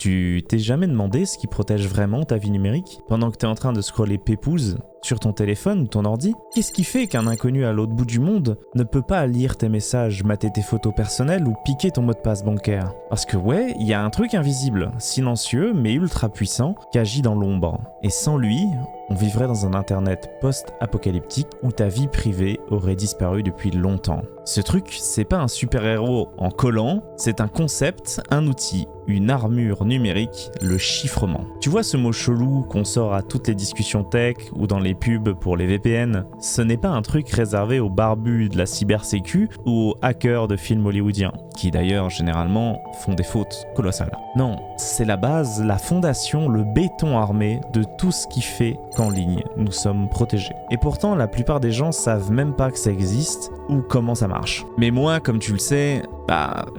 Tu t'es jamais demandé ce qui protège vraiment ta vie numérique pendant que t'es en train de scroller pépouze sur ton téléphone ou ton ordi? Qu'est-ce qui fait qu'un inconnu à l'autre bout du monde ne peut pas lire tes messages, mater tes photos personnelles ou piquer ton mot de passe bancaire? Parce que ouais, il y a un truc invisible, silencieux mais ultra puissant qui agit dans l'ombre. Et sans lui, on vivrait dans un internet post-apocalyptique où ta vie privée aurait disparu depuis longtemps. Ce truc, c'est pas un super-héros en collant, c'est un concept, un outil, une armure numérique, le chiffrement. Tu vois ce mot chelou qu'on sort à toutes les discussions tech ou dans les pubs pour les VPN? Ce n'est pas un truc réservé aux barbus de la cybersécu ou aux hackers de films hollywoodiens, qui d'ailleurs généralement font des fautes colossales. Non, c'est la base, la fondation, le béton armé de tout ce qui fait qu'en ligne nous sommes protégés. Et pourtant, la plupart des gens savent même pas que ça existe ou comment ça marche. Mais moi, comme tu le sais,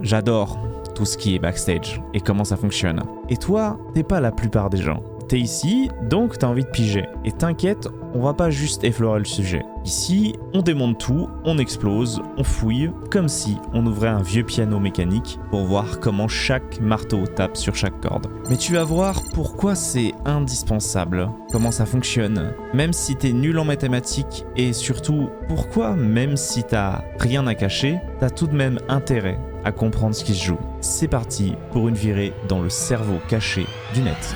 j'adore tout ce qui est backstage et comment ça fonctionne. Et toi, t'es pas la plupart des gens. T'es ici, donc t'as envie de piger. Et t'inquiète, on va pas juste effleurer le sujet. Ici, on démonte tout, on explose, on fouille, comme si on ouvrait un vieux piano mécanique pour voir comment chaque marteau tape sur chaque corde. Mais tu vas voir pourquoi c'est indispensable, comment ça fonctionne, même si t'es nul en mathématiques, et surtout, pourquoi, même si t'as rien à cacher, t'as tout de même intérêt à comprendre ce qui se joue. C'est parti pour une virée dans le cerveau caché du net.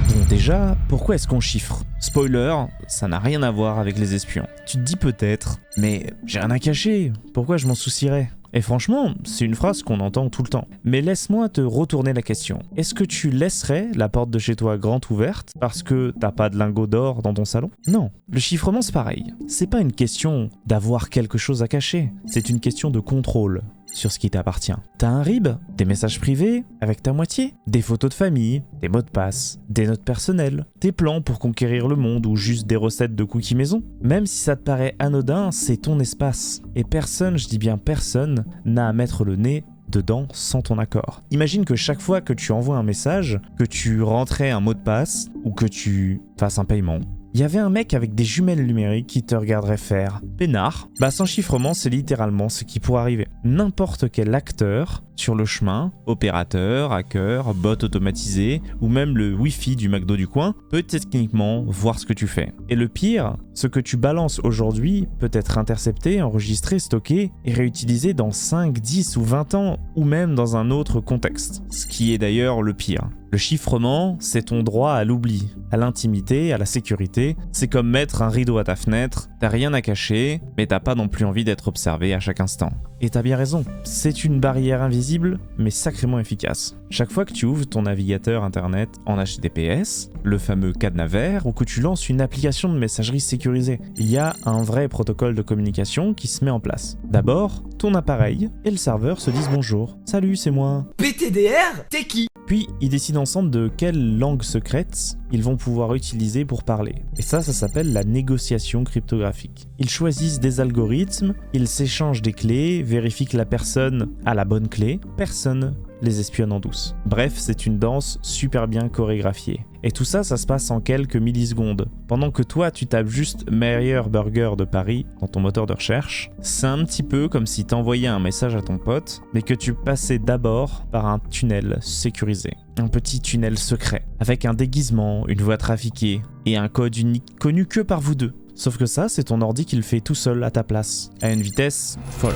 Bon, déjà, pourquoi est-ce qu'on chiffre? Spoiler, ça n'a rien à voir avec les espions. Tu te dis peut-être, mais j'ai rien à cacher, pourquoi je m'en soucierais? Et franchement, c'est une phrase qu'on entend tout le temps. Mais laisse-moi te retourner la question. Est-ce que tu laisserais la porte de chez toi grande ouverte parce que t'as pas de lingots d'or dans ton salon? Non. Le chiffrement, c'est pareil. C'est pas une question d'avoir quelque chose à cacher. C'est une question de contrôle sur ce qui t'appartient. T'as un RIB, des messages privés avec ta moitié, des photos de famille, des mots de passe, des notes personnelles, tes plans pour conquérir le monde ou juste des recettes de cookies maison. Même si ça te paraît anodin, c'est ton espace. Et personne, je dis bien personne, n'a à mettre le nez dedans sans ton accord. Imagine que chaque fois que tu envoies un message, que tu rentrais un mot de passe ou que tu fasses un paiement, il y avait un mec avec des jumelles numériques qui te regarderait faire peinard. Sans chiffrement, c'est littéralement ce qui pourrait arriver. N'importe quel acteur sur le chemin, opérateur, hacker, bot automatisé ou même le Wi-Fi du McDo du coin peut techniquement voir ce que tu fais. Et le pire, ce que tu balances aujourd'hui peut être intercepté, enregistré, stocké et réutilisé dans 5, 10 ou 20 ans ou même dans un autre contexte. Ce qui est d'ailleurs le pire. Le chiffrement, c'est ton droit à l'oubli, à l'intimité, à la sécurité. C'est comme mettre un rideau à ta fenêtre, t'as rien à cacher, mais t'as pas non plus envie d'être observé à chaque instant. Et t'as bien raison, c'est une barrière invisible, mais sacrément efficace. Chaque fois que tu ouvres ton navigateur internet en HTTPS, le fameux cadenas vert, ou que tu lances une application de messagerie sécurisée, il y a un vrai protocole de communication qui se met en place. D'abord, ton appareil et le serveur se disent bonjour. Salut, c'est moi. PTDR, t'es qui? Puis, ils décident ensemble de quelle langue secrète ils vont pouvoir utiliser pour parler. Et ça s'appelle la négociation cryptographique. Ils choisissent des algorithmes, ils s'échangent des clés, vérifient que la personne a la bonne clé. Personne les espionne en douce. Bref, c'est une danse super bien chorégraphiée. Et tout ça, ça se passe en quelques millisecondes. Pendant que toi, tu tapes juste meilleur burger de Paris dans ton moteur de recherche, c'est un petit peu comme si t'envoyais un message à ton pote, mais que tu passais d'abord par un tunnel sécurisé. Un petit tunnel secret, avec un déguisement, une voix trafiquée et un code unique connu que par vous deux. Sauf que ça, c'est ton ordi qui le fait tout seul à ta place, à une vitesse folle.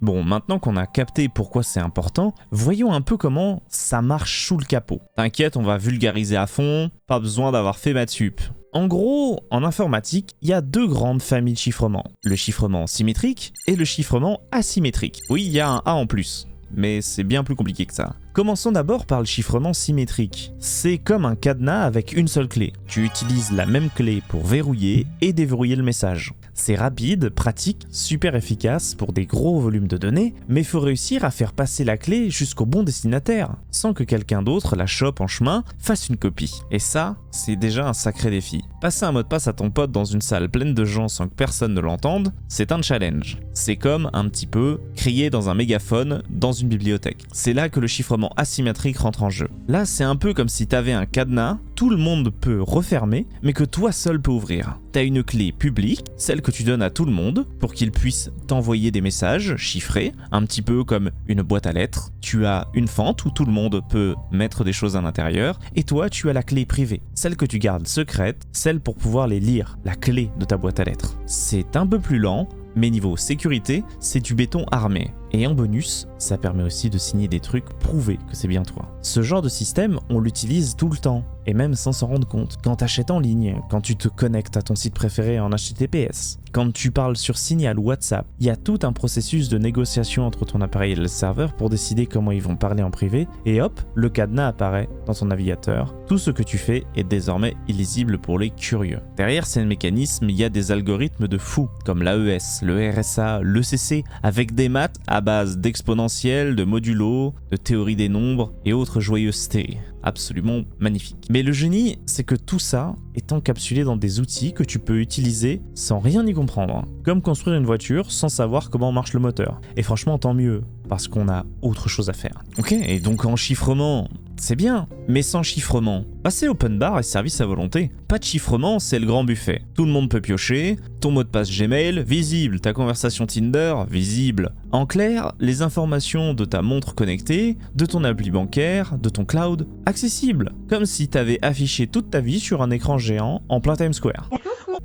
Bon, maintenant qu'on a capté pourquoi c'est important, voyons un peu comment ça marche sous le capot. T'inquiète, on va vulgariser à fond, pas besoin d'avoir fait maths sup. En gros, en informatique, il y a deux grandes familles de chiffrement. Le chiffrement symétrique et le chiffrement asymétrique. Oui, il y a un A en plus, mais c'est bien plus compliqué que ça. Commençons d'abord par le chiffrement symétrique. C'est comme un cadenas avec une seule clé. Tu utilises la même clé pour verrouiller et déverrouiller le message. C'est rapide, pratique, super efficace pour des gros volumes de données, mais il faut réussir à faire passer la clé jusqu'au bon destinataire, sans que quelqu'un d'autre la chope en chemin, fasse une copie. Et ça, c'est déjà un sacré défi. Passer un mot de passe à ton pote dans une salle pleine de gens sans que personne ne l'entende, c'est un challenge. C'est comme un petit peu crier dans un mégaphone dans une bibliothèque. C'est là que le chiffrement asymétrique rentre en jeu. Là, c'est un peu comme si t'avais un cadenas, tout le monde peut refermer, mais que toi seul peux ouvrir. T'as une clé publique, celle que tu donnes à tout le monde, pour qu'il puisse t'envoyer des messages chiffrés, un petit peu comme une boîte à lettres. Tu as une fente où tout le monde peut mettre des choses à l'intérieur, et toi, tu as la clé privée, celle que tu gardes secrète, celle pour pouvoir les lire, la clé de ta boîte à lettres. C'est un peu plus lent, mais niveau sécurité, c'est du béton armé. Et en bonus, ça permet aussi de signer des trucs prouvés que c'est bien toi. Ce genre de système, on l'utilise tout le temps, et même sans s'en rendre compte. Quand t'achètes en ligne, quand tu te connectes à ton site préféré en HTTPS, quand tu parles sur Signal ou WhatsApp, il y a tout un processus de négociation entre ton appareil et le serveur pour décider comment ils vont parler en privé, et hop, le cadenas apparaît dans ton navigateur. Tout ce que tu fais est désormais illisible pour les curieux. Derrière ces mécanismes, il y a des algorithmes de fou, comme l'AES, le RSA, l'ECC, avec des maths à base d'exponentiels, de modulo, de théorie des nombres et autres joyeusetés. Absolument magnifique. Mais le génie, c'est que tout ça est encapsulé dans des outils que tu peux utiliser sans rien y comprendre. Comme construire une voiture sans savoir comment marche le moteur. Et franchement, tant mieux, parce qu'on a autre chose à faire. Ok, et donc en chiffrement, c'est bien, mais sans chiffrement, c'est open bar et service à volonté. Pas de chiffrement, c'est le grand buffet. Tout le monde peut piocher, ton mot de passe Gmail, visible, ta conversation Tinder, visible. En clair, les informations de ta montre connectée, de ton appli bancaire, de ton cloud, accessible. Comme si t'avais affiché toute ta vie sur un écran géant en plein Times Square.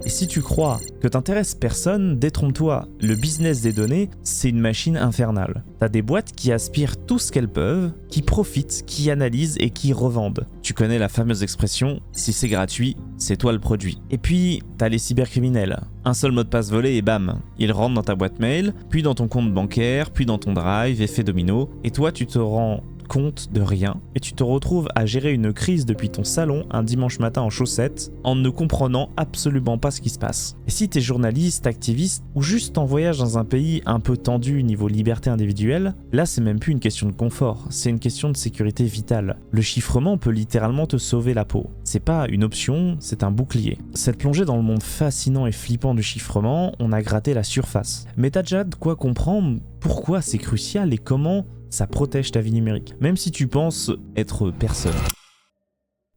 Et si tu crois que t'intéresses personne, détrompe-toi. Le business des données, c'est une machine infernale. T'as des boîtes qui aspirent tout ce qu'elles peuvent, qui profitent, qui analysent et qui revendent. Tu connais la fameuse expression « si c'est gratuit, c'est toi le produit ». Et puis, t'as les cybercriminels. Un seul mot de passe volé et bam, il rentre dans ta boîte mail, puis dans ton compte bancaire, puis dans ton drive, effet domino, et toi tu te rends compte de rien et tu te retrouves à gérer une crise depuis ton salon un dimanche matin en chaussettes en ne comprenant absolument pas ce qui se passe. Et si t'es journaliste, activiste ou juste en voyage dans un pays un peu tendu niveau liberté individuelle, là c'est même plus une question de confort, c'est une question de sécurité vitale. Le chiffrement peut littéralement te sauver la peau. C'est pas une option, c'est un bouclier. Cette plongée dans le monde fascinant et flippant du chiffrement, on a gratté la surface. Mais t'as déjà de quoi comprendre pourquoi c'est crucial et comment ça protège ta vie numérique, même si tu penses être personne.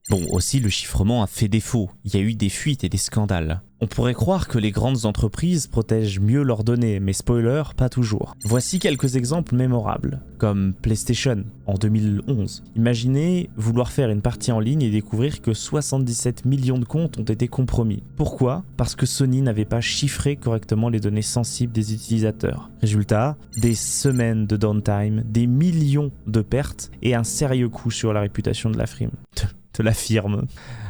Bon, aussi le chiffrement a fait défaut, il y a eu des fuites et des scandales. On pourrait croire que les grandes entreprises protègent mieux leurs données, mais spoiler, pas toujours. Voici quelques exemples mémorables, comme PlayStation en 2011. Imaginez vouloir faire une partie en ligne et découvrir que 77 millions de comptes ont été compromis. Pourquoi ? Parce que Sony n'avait pas chiffré correctement les données sensibles des utilisateurs. Résultat, des semaines de downtime, des millions de pertes et un sérieux coup sur la réputation de la firme. De la firme.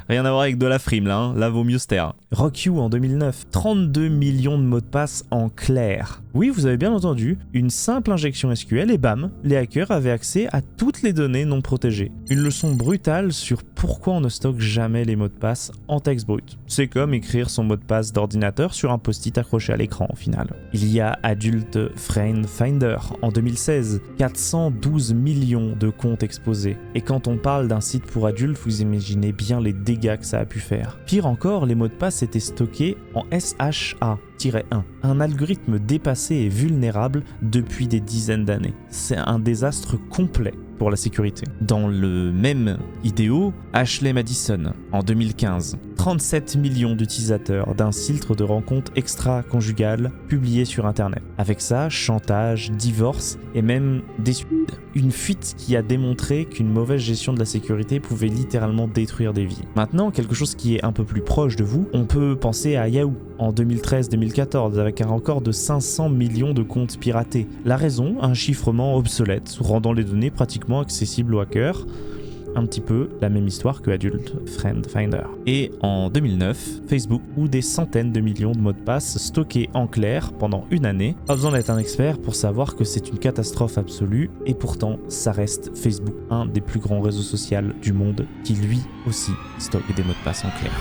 Rien à voir avec de la frime là, là vaut mieux se taire. Rock You en 2009, 32 millions de mots de passe en clair. Oui, vous avez bien entendu, une simple injection SQL et bam, les hackers avaient accès à toutes les données non protégées. Une leçon brutale sur pourquoi on ne stocke jamais les mots de passe en texte brut. C'est comme écrire son mot de passe d'ordinateur sur un post-it accroché à l'écran au final. Il y a Adult Friend Finder en 2016, 412 millions de comptes exposés. Et quand on parle d'un site pour adultes, vous imaginez bien les dégâts que ça a pu faire. Pire encore, les mots de passe étaient stockés en SHA-1, un algorithme dépassé et vulnérable depuis des dizaines d'années. C'est un désastre complet pour la sécurité. Dans le même idéo, Ashley Madison, en 2015, 37 millions d'utilisateurs d'un filtre de rencontres extra-conjugales publié sur Internet. Avec ça, chantage, divorce et même des suicides. Une fuite qui a démontré qu'une mauvaise gestion de la sécurité pouvait littéralement détruire des vies. Maintenant, quelque chose qui est un peu plus proche de vous, on peut penser à Yahoo en 2013-2014 avec un record de 500 millions de comptes piratés. La raison, un chiffrement obsolète, rendant les données pratiquement accessibles aux hackers. Un petit peu la même histoire que Adult Friend Finder. Et en 2009, Facebook, où des centaines de millions de mots de passe stockés en clair pendant une année. Pas besoin d'être un expert pour savoir que c'est une catastrophe absolue, et pourtant ça reste Facebook, un des plus grands réseaux sociaux du monde, qui lui aussi stocke des mots de passe en clair.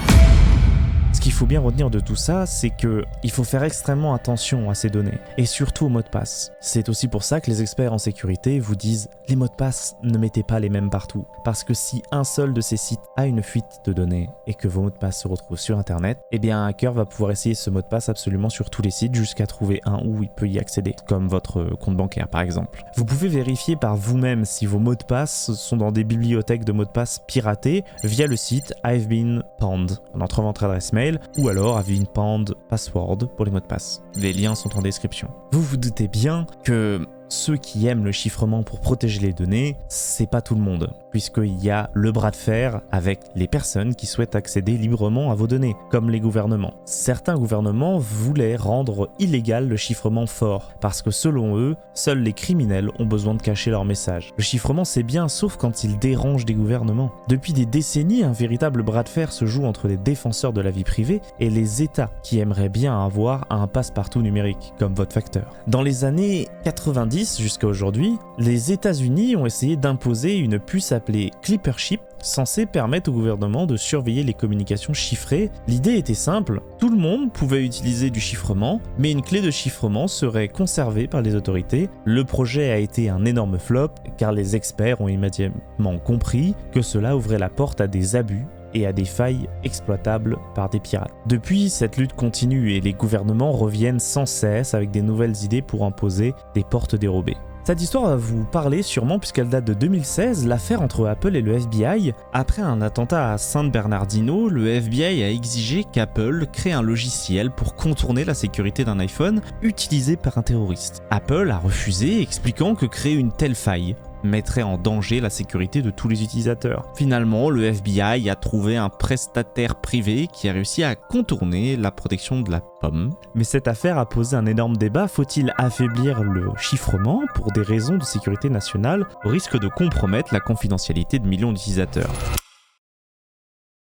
Ce qu'il faut bien retenir de tout ça, c'est que il faut faire extrêmement attention à ces données, et surtout aux mots de passe. C'est aussi pour ça que les experts en sécurité vous disent les mots de passe, ne mettez pas les mêmes partout, parce que si un seul de ces sites a une fuite de données et que vos mots de passe se retrouvent sur internet, eh bien un hacker va pouvoir essayer ce mot de passe absolument sur tous les sites jusqu'à trouver un où il peut y accéder, comme votre compte bancaire par exemple. Vous pouvez vérifier par vous-même si vos mots de passe sont dans des bibliothèques de mots de passe piratés via le site I've been pwned en entrant votre adresse mail, ou alors I've been pwned password pour les mots de passe. Les liens sont en description. Vous vous doutez bien que ceux qui aiment le chiffrement pour protéger les données, c'est pas tout le monde, puisqu'il y a le bras de fer avec les personnes qui souhaitent accéder librement à vos données, comme les gouvernements. Certains gouvernements voulaient rendre illégal le chiffrement fort, parce que selon eux, seuls les criminels ont besoin de cacher leurs messages. Le chiffrement c'est bien, sauf quand il dérange des gouvernements. Depuis des décennies, un véritable bras de fer se joue entre les défenseurs de la vie privée et les États qui aimeraient bien avoir un passe-partout numérique, comme votre facteur. Dans les années 90, jusqu'à aujourd'hui, les États-Unis ont essayé d'imposer une puce appelée Clipperchip, censée permettre au gouvernement de surveiller les communications chiffrées. L'idée était simple, tout le monde pouvait utiliser du chiffrement, mais une clé de chiffrement serait conservée par les autorités. Le projet a été un énorme flop, car les experts ont immédiatement compris que cela ouvrait la porte à des abus et à des failles exploitables par des pirates. Depuis, cette lutte continue et les gouvernements reviennent sans cesse avec des nouvelles idées pour imposer des portes dérobées. Cette histoire va vous parler sûrement puisqu'elle date de 2016, l'affaire entre Apple et le FBI. Après un attentat à San Bernardino, le FBI a exigé qu'Apple crée un logiciel pour contourner la sécurité d'un iPhone utilisé par un terroriste. Apple a refusé, expliquant que créer une telle faille mettrait en danger la sécurité de tous les utilisateurs. Finalement, le FBI a trouvé un prestataire privé qui a réussi à contourner la protection de la pomme. Mais cette affaire a posé un énorme débat. Faut-il affaiblir le chiffrement pour des raisons de sécurité nationale au risque de compromettre la confidentialité de millions d'utilisateurs ?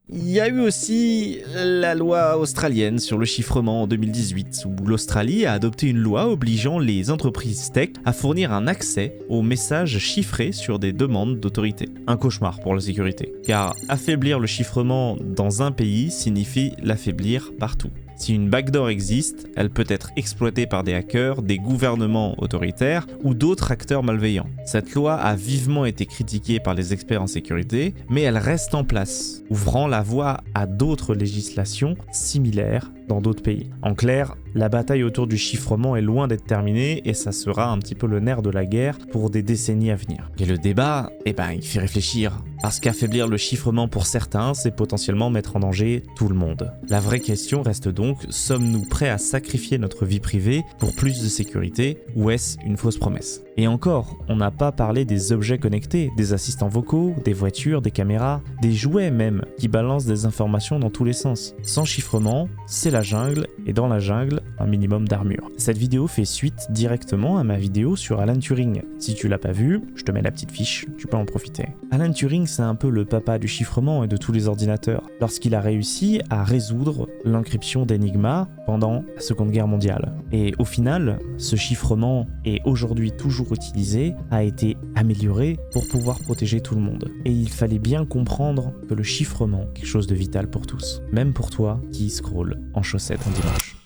Il y a eu aussi la loi australienne sur le chiffrement en 2018, où l'Australie a adopté une loi obligeant les entreprises tech à fournir un accès aux messages chiffrés sur des demandes d'autorité. Un cauchemar pour la sécurité, car affaiblir le chiffrement dans un pays signifie l'affaiblir partout. Si une backdoor existe, elle peut être exploitée par des hackers, des gouvernements autoritaires ou d'autres acteurs malveillants. Cette loi a vivement été critiquée par les experts en sécurité, mais elle reste en place, ouvrant la voie à d'autres législations similaires dans d'autres pays. En clair, la bataille autour du chiffrement est loin d'être terminée et ça sera un petit peu le nerf de la guerre pour des décennies à venir. Et le débat, il fait réfléchir. Parce qu'affaiblir le chiffrement pour certains, c'est potentiellement mettre en danger tout le monde. La vraie question reste donc, sommes-nous prêts à sacrifier notre vie privée pour plus de sécurité ou est-ce une fausse promesse ? Et encore, on n'a pas parlé des objets connectés, des assistants vocaux, des voitures, des caméras, des jouets même, qui balancent des informations dans tous les sens. Sans chiffrement, c'est la jungle, et dans la jungle, un minimum d'armure. Cette vidéo fait suite directement à ma vidéo sur Alan Turing. Si tu l'as pas vue, je te mets la petite fiche, tu peux en profiter. Alan Turing, c'est un peu le papa du chiffrement et de tous les ordinateurs, lorsqu'il a réussi à résoudre l'encryption d'Enigma pendant la Seconde Guerre mondiale. Et au final, ce chiffrement est aujourd'hui toujours utilisé, a été amélioré pour pouvoir protéger tout le monde. Et il fallait bien comprendre que le chiffrement est quelque chose de vital pour tous, même pour toi qui scrolle en chaussettes un dimanche.